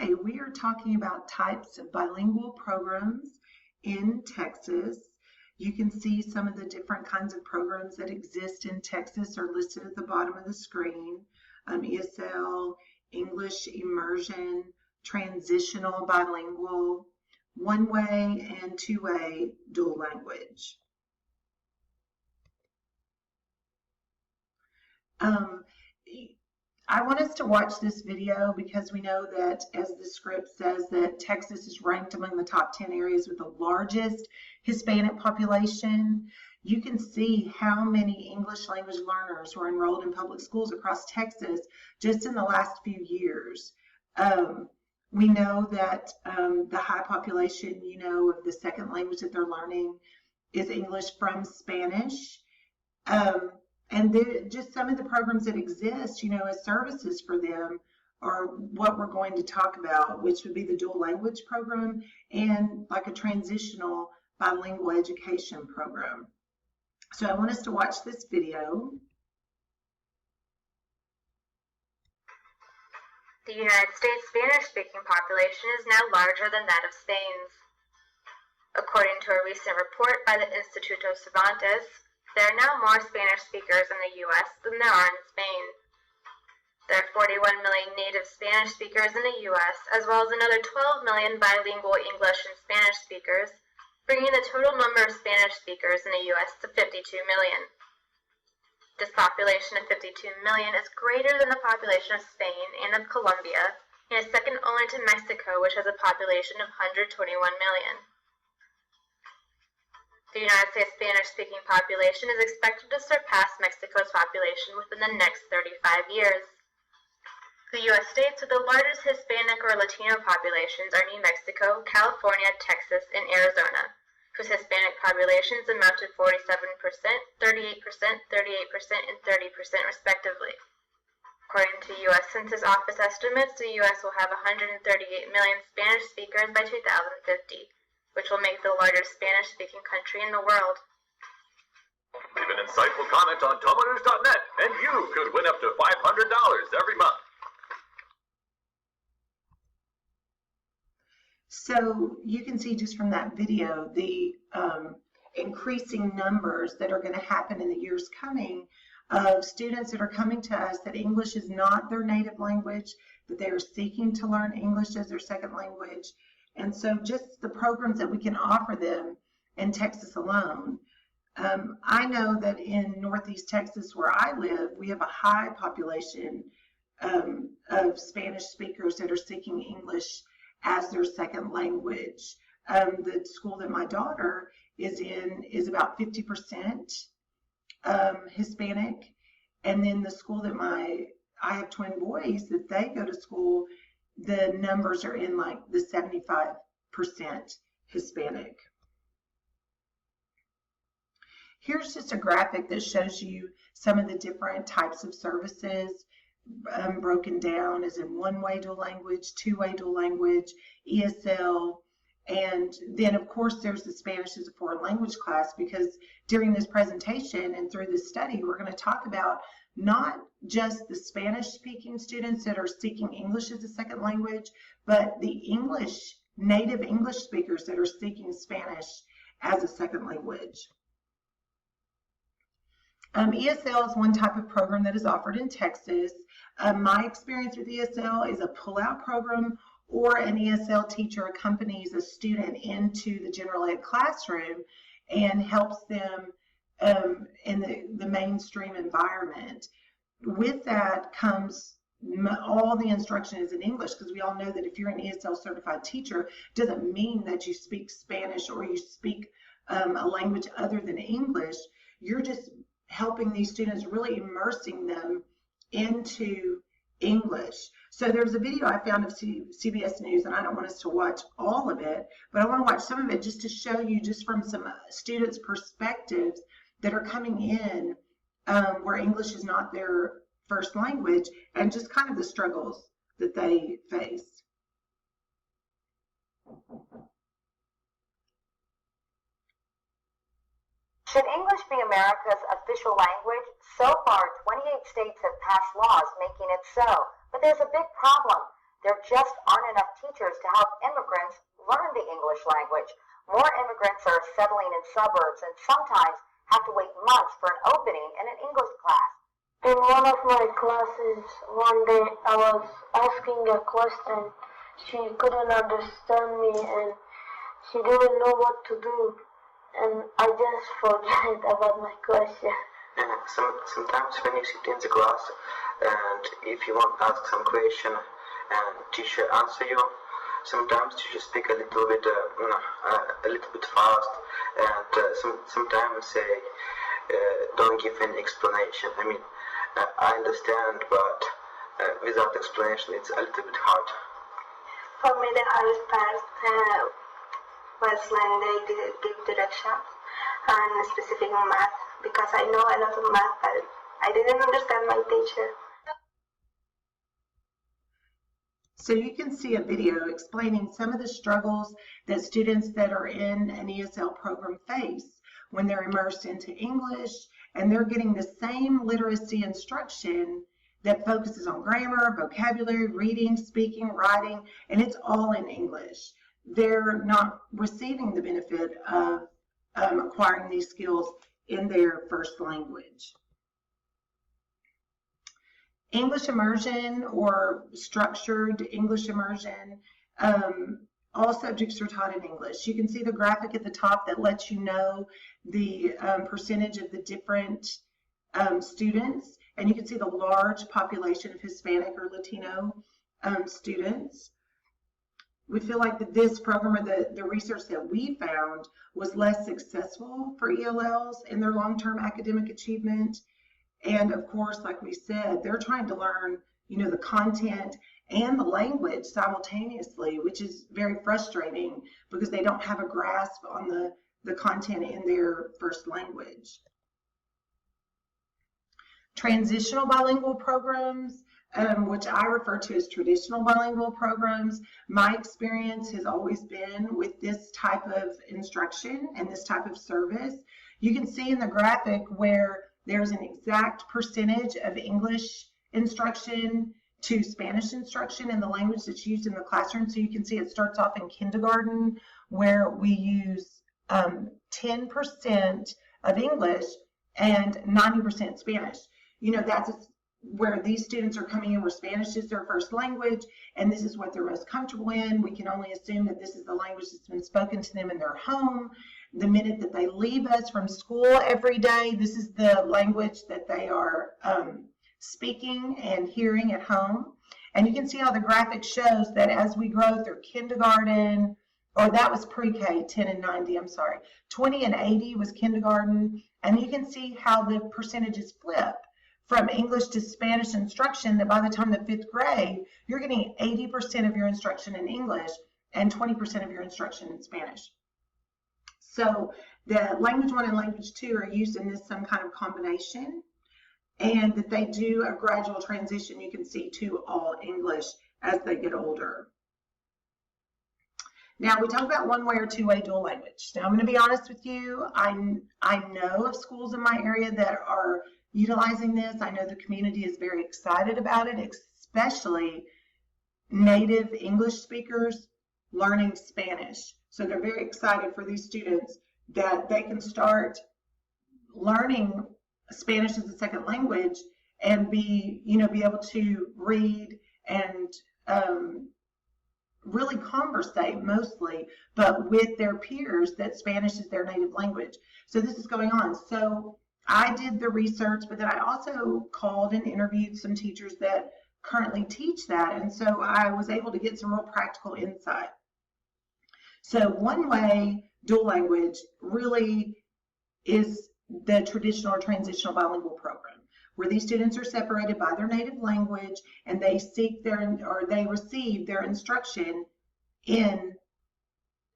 Okay, we are talking about types of bilingual programs in Texas. You can see some of the different kinds of programs that exist in Texas are listed at the bottom of the screen. ESL, English Immersion, Transitional Bilingual, One-Way and Two-Way Dual Language. I want us to watch this video because we know that, as the script says, that Texas is ranked among the top 10 areas with the largest Hispanic population. You can see how many English language learners were enrolled in public schools across Texas just in the last few years. We know that the high population, of the second language that they're learning is English from Spanish. And just some of the programs that exist, as services for them are what we're going to talk about, which would be the dual language program and like a transitional bilingual education program. So I want us to watch this video. The United States Spanish-speaking population is now larger than that of Spain's. According to a recent report by the Instituto Cervantes, there are now more Spanish speakers in the U.S. than there are in Spain. There are 41 million native Spanish speakers in the U.S., as well as another 12 million bilingual English and Spanish speakers, bringing the total number of Spanish speakers in the U.S. to 52 million. This population of 52 million is greater than the population of Spain and of Colombia, and is second only to Mexico, which has a population of 121 million. The United States Spanish-speaking population is expected to surpass Mexico's population within the next 35 years. The U.S. states with the largest Hispanic or Latino populations are New Mexico, California, Texas, and Arizona, whose Hispanic populations amount to 47%, 38%, 38%, and 30% respectively. According to U.S. Census Office estimates, the U.S. will have 138 million Spanish speakers by 2050. Which will make the largest Spanish-speaking country in the world. Leave an insightful comment on tomonews.net, and you could win up to $500 every month. So you can see just from that video the increasing numbers that are going to happen in the years coming of students that are coming to us that English is not their native language, that they are seeking to learn English as their second language. And so just the programs that we can offer them in Texas alone. I know that in Northeast Texas, where I live, we have a high population of Spanish speakers that are seeking English as their second language. The school that my daughter is in is about 50% Hispanic. And then the school that I have twin boys that they go to school, the numbers are in like the 75% Hispanic. Here's just a graphic that shows you some of the different types of services broken down as in one-way dual language, two-way dual language, ESL, and then of course there's the Spanish as a foreign language class, because during this presentation and through this study we're going to talk about not just the Spanish-speaking students that are seeking English as a second language, but the native English speakers that are seeking Spanish as a second language. ESL is one type of program that is offered in Texas. My experience with ESL is a pull-out program, or an ESL teacher accompanies a student into the general ed classroom and helps them in the mainstream environment. With that comes all the instruction is in English, because we all know that if you're an ESL certified teacher, it doesn't mean that you speak Spanish or you speak a language other than English. You're just helping these students, really immersing them into English. So there's a video I found of CBS News, and I don't want us to watch all of it, but I want to watch some of it just to show you, just from some students' perspectives that are coming in where English is not their first language, and just kind of the struggles that they face. Should English be America's official language? So far, 28 states have passed laws making it so. But there's a big problem. There just aren't enough teachers to help immigrants learn the English language. More immigrants are settling in suburbs and sometimes have to wait months for an opening in an English class. In one of my classes, one day I was asking a question. She couldn't understand me and she didn't know what to do. And I just forget about my question. Sometimes when you sit in the class and if you want to ask some question and teacher answer you, sometimes teacher speak a little bit fast and sometimes they don't give any explanation. I mean, I understand, but without explanation it's a little bit hard. For me, the hardest part was when they give directions and specific math, because I know a lot of math, but I didn't understand my teacher. So you can see a video explaining some of the struggles that students that are in an ESL program face when they're immersed into English and they're getting the same literacy instruction that focuses on grammar, vocabulary, reading, speaking, writing, and it's all in English. They're not receiving the benefit of acquiring these skills in their first language. English immersion or structured English immersion, all subjects are taught in English. You can see the graphic at the top that lets you know the percentage of the different students, and you can see the large population of Hispanic or Latino students. We feel like that this program or the research that we found was less successful for ELLs in their long-term academic achievement. And of course, like we said, they're trying to learn, the content and the language simultaneously, which is very frustrating because they don't have a grasp on the content in their first language. Transitional bilingual programs, which I refer to as traditional bilingual programs, my experience has always been with this type of instruction and this type of service. You can see in the graphic where there's an exact percentage of English instruction to Spanish instruction in the language that's used in the classroom. So you can see it starts off in kindergarten where we use 10% of English and 90% Spanish. That's where these students are coming in where Spanish is their first language, and this is what they're most comfortable in. We can only assume that this is the language that's been spoken to them in their home. The minute that they leave us from school every day, this is the language that they are speaking and hearing at home. And you can see how the graphic shows that as we grow through kindergarten, or that was pre-K, 10 and 90, I'm sorry. 20 and 80 was kindergarten, and you can see how the percentages flip from English to Spanish instruction, that by the time the 5th grade, you're getting 80% of your instruction in English and 20% of your instruction in Spanish. So the language 1 and language 2 are used in this some kind of combination, and that they do a gradual transition, you can see, to all English as they get older. Now we talk about one-way or two-way dual language. Now I'm going to be honest with you, I know of schools in my area that are utilizing this. I know the community is very excited about it, especially native English speakers learning Spanish. So they're very excited for these students that they can start learning Spanish as a second language and be able to read and really conversate mostly, but with their peers that Spanish is their native language. So this is going on. So I did the research, but then I also called and interviewed some teachers that currently teach that, and so I was able to get some real practical insight. So one-way dual language really is the traditional or transitional bilingual program, where these students are separated by their native language and they receive their instruction in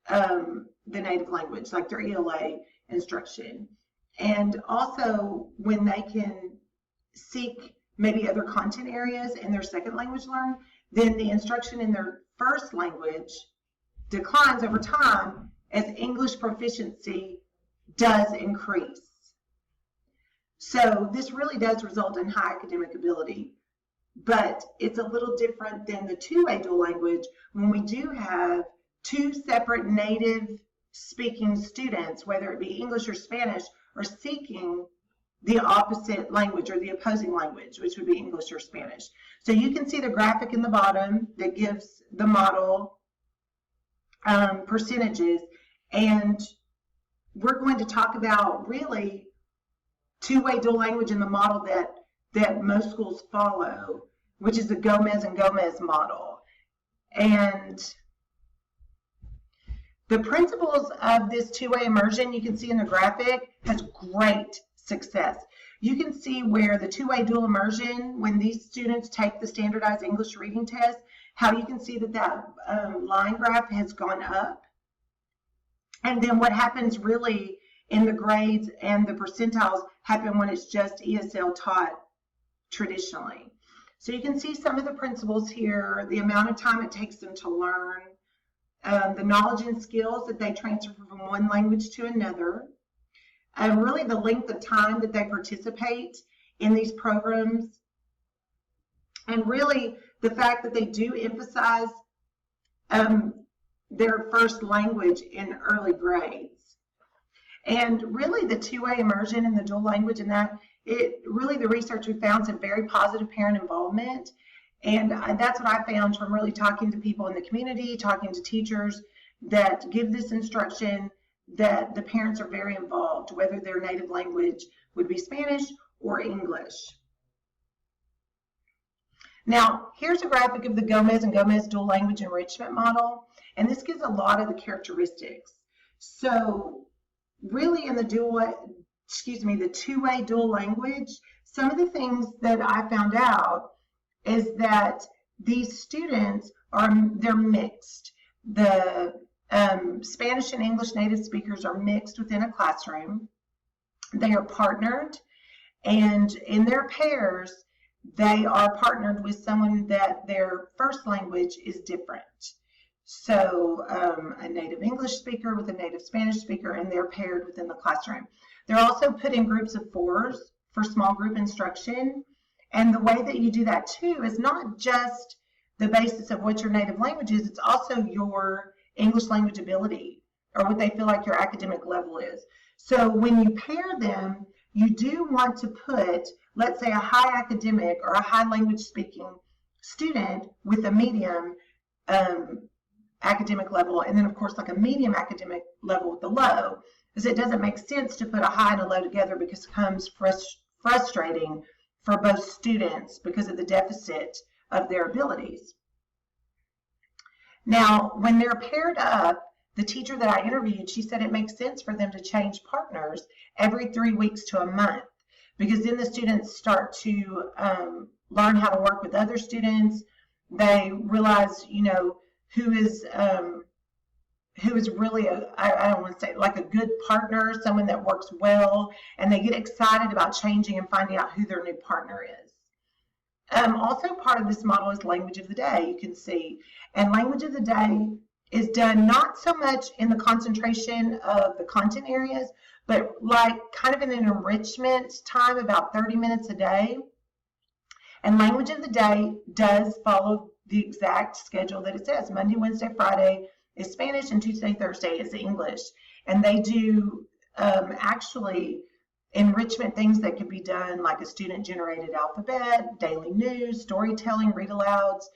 the native language, like their ELA instruction. And also when they can seek maybe other content areas in their second language learn, then the instruction in their first language declines over time as English proficiency does increase. So this really does result in high academic ability. but it's a little different than the two-way dual language when we do have two separate native speaking students, whether it be English or Spanish, are seeking the opposite language or the opposing language, which would be English or Spanish. So you can see the graphic in the bottom that gives the model percentages, and we're going to talk about really two-way dual language in the model that most schools follow, which is the Gomez and Gomez model. And the principles of this two-way immersion, you can see in the graphic, has great success. You can see where the two-way dual immersion, when these students take the standardized English reading test, how you can see that line graph has gone up. And then what happens really in the grades and the percentiles happen when it's just ESL taught traditionally. So you can see some of the principles here, the amount of time it takes them to learn, the knowledge and skills that they transfer from one language to another, really the length of time that they participate in these programs, and really the fact that they do emphasize their first language in early grades. And really the two-way immersion and the dual language and that, the research we found some very positive parent involvement. And that's what I found from really talking to people in the community, talking to teachers that give this instruction, that the parents are very involved, whether their native language would be Spanish or English. Now, here's a graphic of the Gomez and Gomez dual language enrichment model, and this gives a lot of the characteristics. So really in the two-way dual language, some of the things that I found out is that these students they're mixed. The Spanish and English native speakers are mixed within a classroom. They are partnered, and in their pairs, they are partnered with someone that their first language is different. So a native English speaker with a native Spanish speaker, and they're paired within the classroom. They're also put in groups of 4s for small group instruction. And the way that you do that too is not just the basis of what your native language is, it's also your English language ability, or what they feel like your academic level is. So when you pair them, you do want to put, let's say, a high academic or a high language speaking student with a medium academic level, and then of course like a medium academic level with the low, because it doesn't make sense to put a high and a low together, because it becomes frustrating for both students because of the deficit of their abilities. Now, when they're paired up, the teacher that I interviewed, she said it makes sense for them to change partners every 3 weeks to a month, because then the students start to learn how to work with other students. They realize, who is really I don't want to say like a good partner, someone that works well, and they get excited about changing and finding out who their new partner is. Also part of this model is language of the day, you can see. And language of the day is done not so much in the concentration of the content areas, but like kind of in an enrichment time, about 30 minutes a day. And language of the day does follow the exact schedule that it says. Monday, Wednesday, Friday is Spanish, and Tuesday, Thursday is English. And they do actually enrichment things that could be done, like a student-generated alphabet, daily news, storytelling, read-alouds.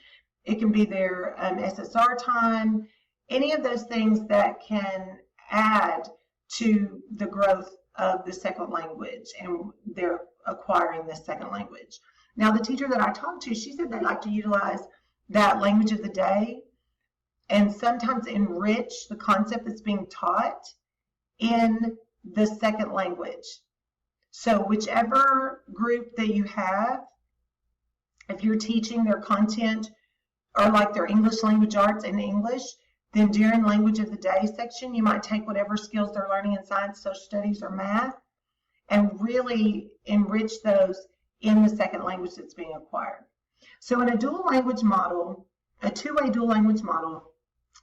It can be their SSR time, any of those things that can add to the growth of the second language, and they're acquiring this second language. Now, the teacher that I talked to, she said they like to utilize that language of the day and sometimes enrich the concept that's being taught in the second language. So whichever group that you have, if you're teaching their content or like their English language arts in English, then during language of the day section, you might take whatever skills they're learning in science, social studies, or math, and really enrich those in the second language that's being acquired. So in a dual language model, a two-way dual language model,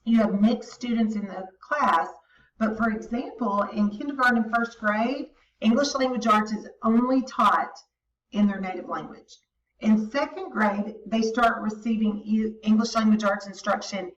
you have mixed students in the class, but for example, in kindergarten and first grade, English language arts is only taught in their native language. In second grade, they start receiving English language arts instruction